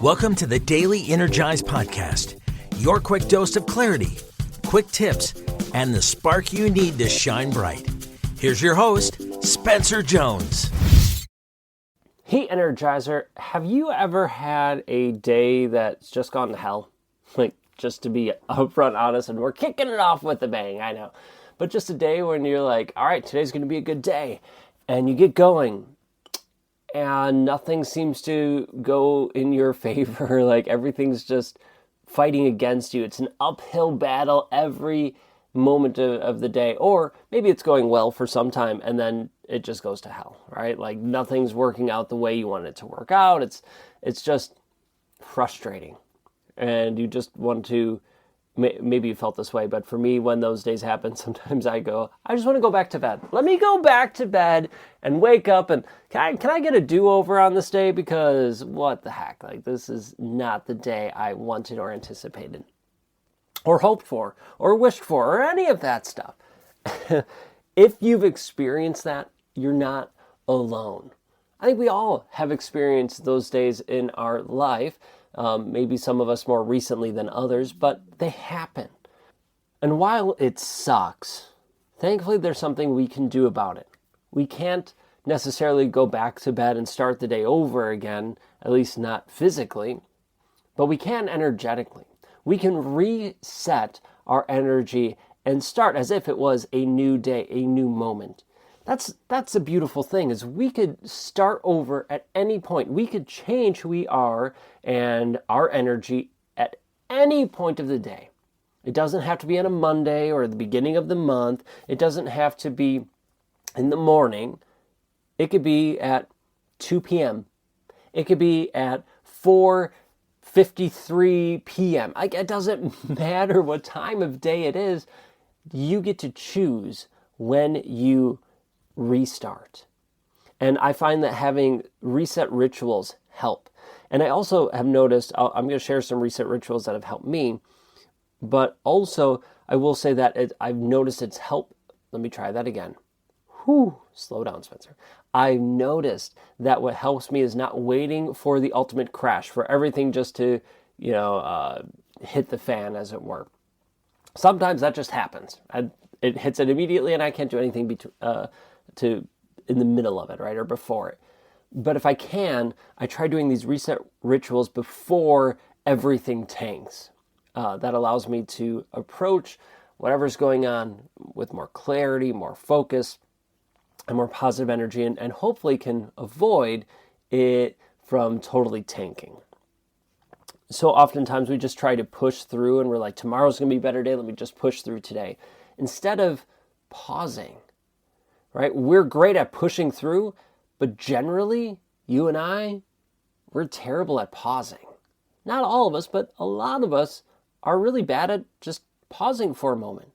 Welcome to the Daily Energize Podcast, your quick dose of clarity, quick tips, and the spark you need to shine bright. Here's your host, Spencer Jones. Hey, Energizer, have you ever had a day that's just gone to hell? Like, just to be upfront honest, and we're kicking it off with a bang, I know. But just a day when you're like, all right, today's going to be a good day. And you get going, and nothing seems to go in your favor. Like, everything's just fighting against you. It's an uphill battle every moment of the day. Or maybe it's going well for some time, and then it just goes to hell, right? Like, nothing's working out the way you want it to work out. It's just frustrating. And you just want to, maybe you felt this way, but for me, when those days happen, sometimes I just want to go back to bed. Let me go back to bed and wake up, and can I get a do-over on this day? Because what the heck, like, this is not the day I wanted or anticipated or hoped for or wished for or any of that stuff. If you've experienced that, you're not alone. I think we all have experienced those days in our life. Maybe some of us more recently than others, but they happen. And while it sucks, thankfully there's something we can do about it. We can't necessarily go back to bed and start the day over again, at least not physically, but we can energetically. We can reset our energy and start as if it was a new day, a new moment. That's a beautiful thing, is we could start over at any point. We could change who we are and our energy at any point of the day. It doesn't have to be on a Monday or the beginning of the month. It doesn't have to be in the morning. It could be at 2 p.m. It could be at 4:53 p.m. It doesn't matter what time of day it is. You get to choose when you restart. And I find that having reset rituals help. And I also have noticed, I'm going to share some reset rituals that have helped me, but also I will say that I've noticed it's helped. Let me try that again. Slow down, Spencer. I've noticed that what helps me is not waiting for the ultimate crash, for everything just to, hit the fan, as it were. Sometimes that just happens. It hits it immediately, and I can't do anything in the middle of it, right, or before it. But if I can, I try doing these reset rituals before everything tanks. That allows me to approach whatever's going on with more clarity, more focus, and more positive energy, and hopefully can avoid it from totally tanking. So oftentimes we just try to push through, and we're like, tomorrow's going to be a better day, let me just push through today. Instead of pausing, right? We're great at pushing through, but generally, you and I, we're terrible at pausing. Not all of us, but a lot of us are really bad at just pausing for a moment.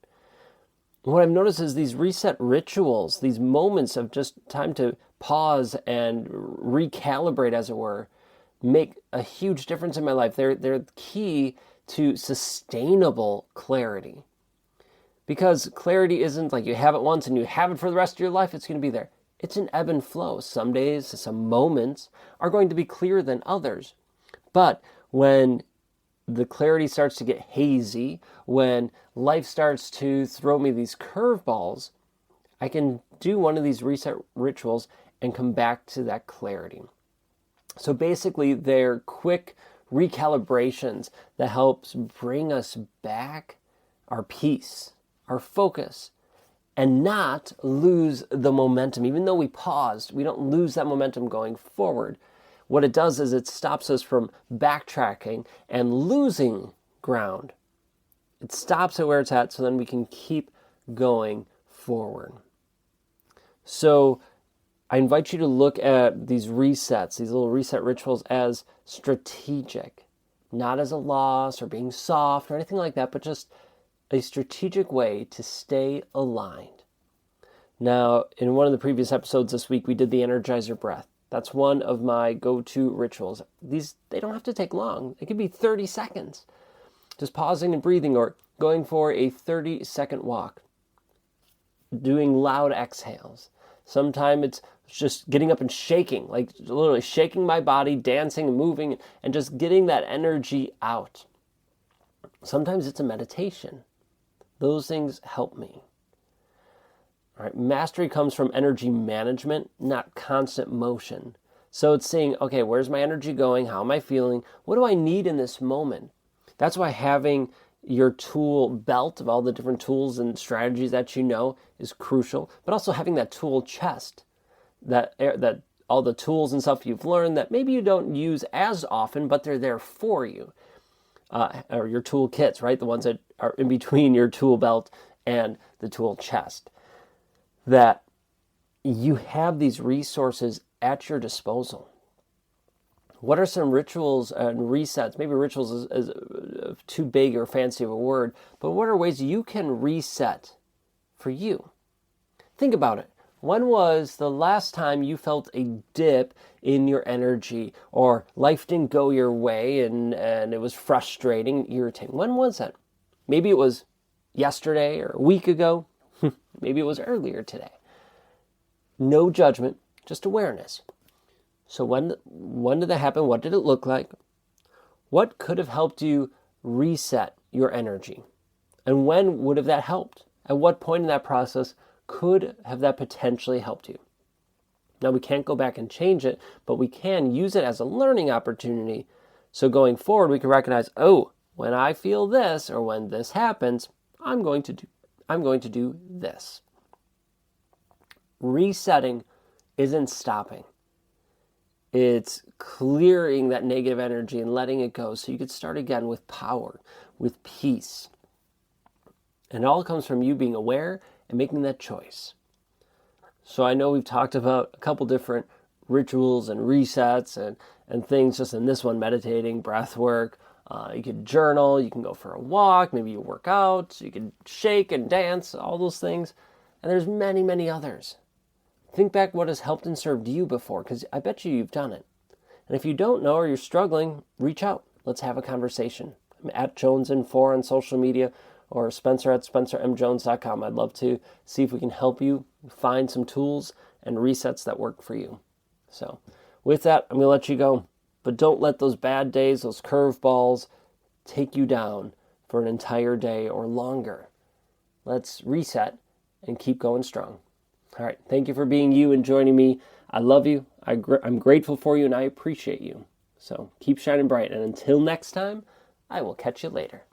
What I've noticed is these reset rituals, these moments of just time to pause and recalibrate, as it were, make a huge difference in my life. They're key to sustainable clarity. Because clarity isn't like you have it once and you have it for the rest of your life, it's going to be there. It's an ebb and flow. Some days, some moments are going to be clearer than others. But when the clarity starts to get hazy, when life starts to throw me these curveballs, I can do one of these reset rituals and come back to that clarity. So basically, they're quick recalibrations that helps bring us back our peace, our focus, and not lose the momentum. Even though we paused, we don't lose that momentum going forward. What it does is it stops us from backtracking and losing ground. It stops it where it's at, so then we can keep going forward. So I invite you to look at these resets, these little reset rituals, as strategic, not as a loss or being soft or anything like that, but just a strategic way to stay aligned. Now, in one of the previous episodes this week, we did the Energizer breath. That's one of my go-to rituals. They don't have to take long. It could be 30 seconds. Just pausing and breathing, or going for a 30-second walk. Doing loud exhales. Sometimes it's just getting up and shaking, like literally shaking my body, dancing and moving, and just getting that energy out. Sometimes it's a meditation. Those things help me. All right, mastery comes from energy management, not constant motion. So it's saying, okay, where's my energy going? How am I feeling? What do I need in this moment? That's why having your tool belt of all the different tools and strategies that you know is crucial, but also having that tool chest, that all the tools and stuff you've learned that maybe you don't use as often, but they're there for you. Or your tool kits, right? The ones that are in between your tool belt and the tool chest. That you have these resources at your disposal. What are some rituals and resets? Maybe rituals is too big or fancy of a word, but what are ways you can reset for you? Think about it. When was the last time you felt a dip in your energy, or life didn't go your way and it was frustrating, irritating? When was that? Maybe it was yesterday or a week ago. Maybe it was earlier today. No judgment, just awareness. So when did that happen? What did it look like? What could have helped you reset your energy? And when would have that helped? At what point in that process could have that potentially helped you? Now, we can't go back and change it, but we can use it as a learning opportunity. So going forward, we can recognize, oh, when I feel this or when this happens, I'm going to do this. Resetting isn't stopping. It's clearing that negative energy and letting it go so you can start again with power, with peace. And it all comes from you being aware and making that choice. So I know we've talked about a couple different rituals and resets and things just in this one, meditating, breath work. You could journal, you can go for a walk, maybe you work out, you can shake and dance, all those things. And there's many, many others. Think back what has helped and served you before, because I bet you've done it. And if you don't know or you're struggling, reach out. Let's have a conversation. I'm at JonesIn4 on social media, or Spencer at SpencerMJones.com. I'd love to see if we can help you find some tools and resets that work for you. So with that, I'm going to let you go. But don't let those bad days, those curveballs, take you down for an entire day or longer. Let's reset and keep going strong. All right. Thank you for being you and joining me. I love you. I'm grateful for you, and I appreciate you. So keep shining bright. And until next time, I will catch you later.